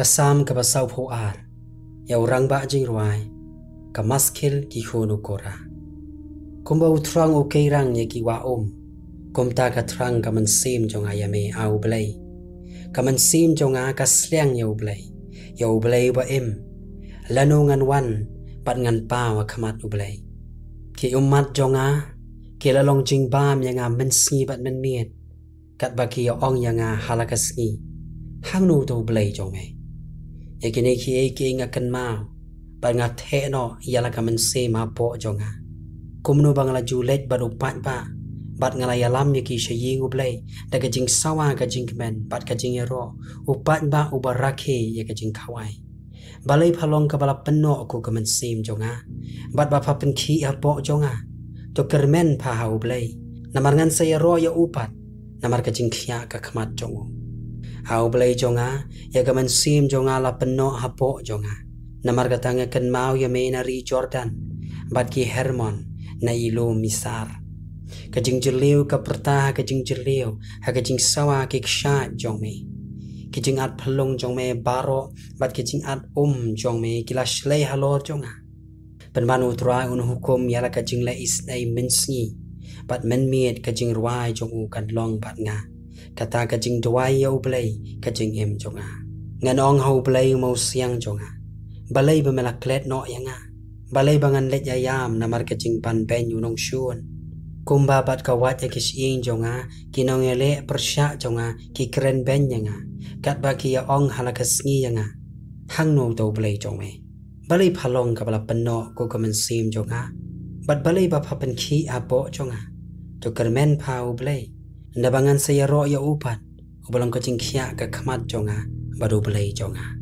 Kasam ka basau pho ar ya urang ba jing ruai ka maskil ki khono kora kumba utrang o keirang ye ki wa kumta ka trang ka man sim jonga yame au blai ka man sim jonga ka sliang yo blai ba lanu ngan wan pat ngan pa wa khamat u blai ki ummat jonga ki la long jing bam yanga men sngi bat men miet kat ba ki ong yanga halakas sngi hangnu to blai jome yakini ki ngakan mau ba nga the no yala ka men se ma po jonga kumnu bangla julet ba upat ba bat ngala yalam yaki shaying ublay daga jing sawa ka jing men bat ka jing yaro upat ba ubarake ya ka jing kawai balay phalong ka bala penno ko ka men sim jonga bat ba pa pen ki apo jonga to kermen pa ha ublay namar ngan sa yaro ya upat namar ka jing khya ka khmat jongo au blay jonga ya ka men sim jonga la penno hapo jonga namar ka tanga kan mau ya me na ri Jordan bat ki Hermon na ilo misar kajing jerliu ka perta kajing jerliu ha kajing sawa ki ksha jongme kajing at phalong jongme baro bat kajing at jongme kila shlei halor jonga penmanu tra un hukum yala kajing la isnai mensni bat men miet kajing ruai jongu kan long bat nga kata kajing dwai ya ublai kajing jonga nganong hau blai mau siang jonga balai bamela klet no yanga balai bangan let yayam namar kajing pan ben yunong shuon kumba bat kawat ya kising jonga kinong ele persya jonga ki keren ben yanga kat baki ya ong halakas ngi yanga hang no to blai jongme balai phalong ka bala penno ko kamen sim jonga bat balai ba phapen khi apo jonga to kermen phau blai ndabangan saya ro ya upat ubalang kajing khya ka khmat jonga baru blai jonga